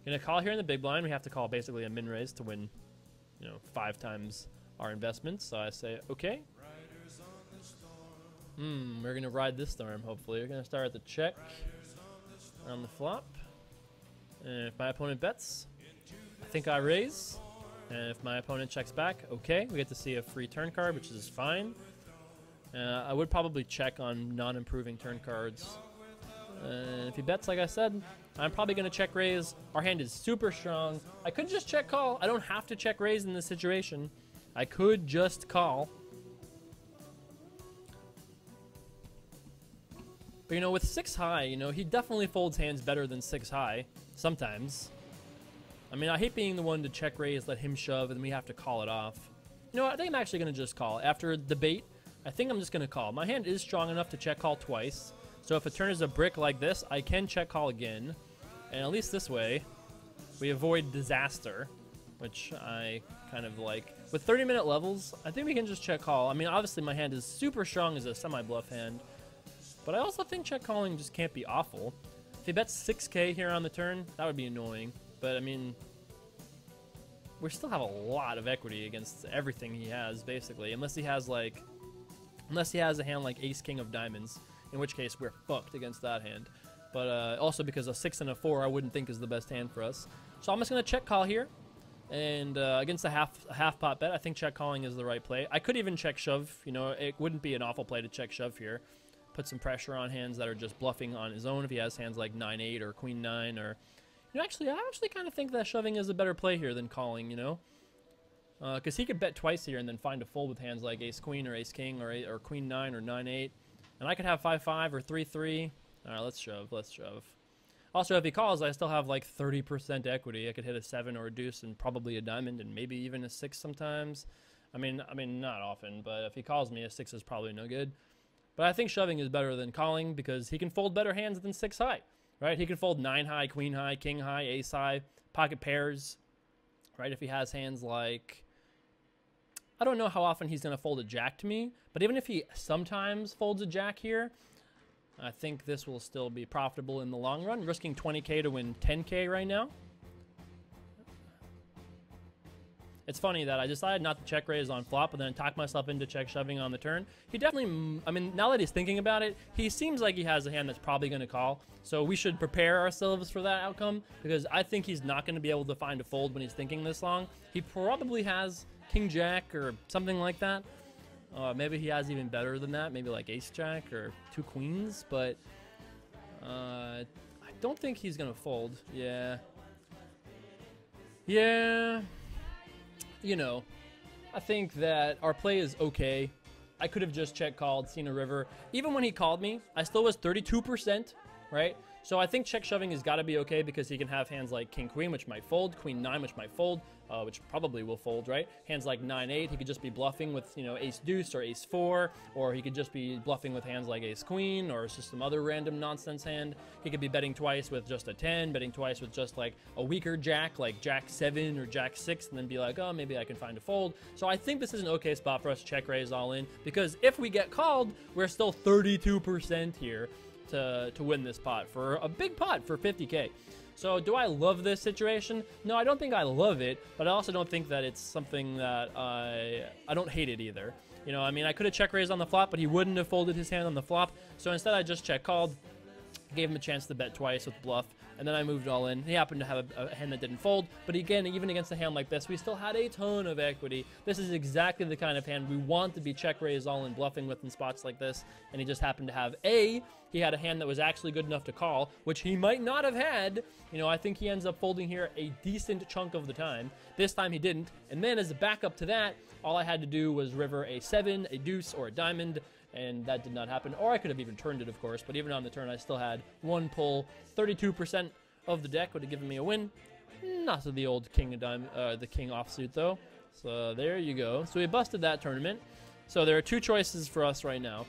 Gonna call here in the big blind. We have to call basically a min raise to win, you know, 5 times our investment. So I say, okay. We're gonna ride this storm, hopefully. We're gonna start at the check on the flop. And if my opponent bets, I think I raise. And if my opponent checks back, okay. We get to see a free turn card, which is fine. I would probably check on non-improving turn cards. And if he bets, like I said, I'm probably going to check raise. Our hand is super strong. I could just check call. I don't have to check raise in this situation. I could just call. But, you know, with 6 high, you know, he definitely folds hands better than 6 high sometimes. I mean, I hate being the one to check raise, let him shove, and we have to call it off. You know what? I think I'm actually going to just call. After debate, I think I'm just going to call. My hand is strong enough to check call twice. So if a turn is a brick like this, I can check call again. And at least this way, we avoid disaster, which I kind of like. With 30-minute levels, I think we can just check call. I mean, obviously my hand is super strong as a semi-bluff hand, but I also think check calling just can't be awful. If he bets 6K here on the turn, that would be annoying. But I mean, we still have a lot of equity against everything he has, basically, unless he has a hand like Ace King of Diamonds, in which case we're fucked against that hand. But also because a 6 and a 4 I wouldn't think is the best hand for us. So I'm just going to check call here. And against a half pot bet, I think check calling is the right play. I could even check shove. You know, it wouldn't be an awful play to check shove here. Put some pressure on hands that are just bluffing on his own if he has hands like 9-8 or Queen 9 or... You know, actually, I actually kind of think that shoving is a better play here than calling, you know? Because he could bet twice here and then find a fold with hands like Ace Queen or Ace King or Queen 9 or 9-8. And I could have 5-5 or 3-3. All right, let's shove. Let's shove. Also, if he calls, I still have like 30% equity. I could hit a 7 or a deuce and probably a diamond and maybe even a 6 sometimes. I mean, not often, but if he calls me, a 6 is probably no good. But I think shoving is better than calling because he can fold better hands than 6 high, right? He can fold 9 high, Queen high, King high, Ace high, pocket pairs, right? If he has hands like... I don't know how often he's going to fold a jack to me, but even if he sometimes folds a jack here, I think this will still be profitable in the long run. Risking 20K to win 10K right now. It's funny that I decided not to check raise on flop, but then talk myself into check shoving on the turn. He definitely, I mean, now that he's thinking about it, he seems like he has a hand that's probably going to call. So we should prepare ourselves for that outcome, because I think he's not going to be able to find a fold when he's thinking this long. He probably has King Jack or something like that. Maybe he has even better than that, maybe like Ace Jack or 2 queens, but I don't think he's going to fold. Yeah. You know, I think that our play is okay. I could have just check called, seen a river. Even when he called me, I still was 32%, right? So I think check shoving has got to be okay because he can have hands like King Queen, which might fold, Queen 9, which might fold, which probably will fold, right? Hands like 9-8, he could just be bluffing with, you know, Ace Deuce or Ace 4, or he could just be bluffing with hands like Ace Queen, or it's just some other random nonsense hand. He could be betting twice with just a 10, betting twice with just like a weaker jack, like Jack 7 or Jack 6, and then be like, oh, maybe I can find a fold. So I think this is an okay spot for us to check raise all in, because if we get called, we're still 32% here to win this pot, for a big pot for 50K. So do I love this situation? No, I don't think I love it, but I also don't think that it's something that I don't hate it either. You know, I mean, I could have check raised on the flop, but he wouldn't have folded his hand on the flop. So instead I just check called, gave him a chance to bet twice with bluff, and then I moved all in. He happened to have a hand that didn't fold, but again, even against a hand like this, we still had a ton of equity. This is exactly the kind of hand we want to be check raise all in bluffing with in spots like this, and he just happened to have he had a hand that was actually good enough to call, which he might not have had. You know, I think he ends up folding here a decent chunk of the time. This time he didn't, and then as a backup to that, all I had to do was river a 7, a deuce, or a diamond, and that did not happen. Or I could have even turned it, of course, but even on the turn, I still had one pull. 32% of the deck would have given me a win. Not to the old king of the king offsuit, though. So there you go. So we busted that tournament. So there are 2 choices for us right now.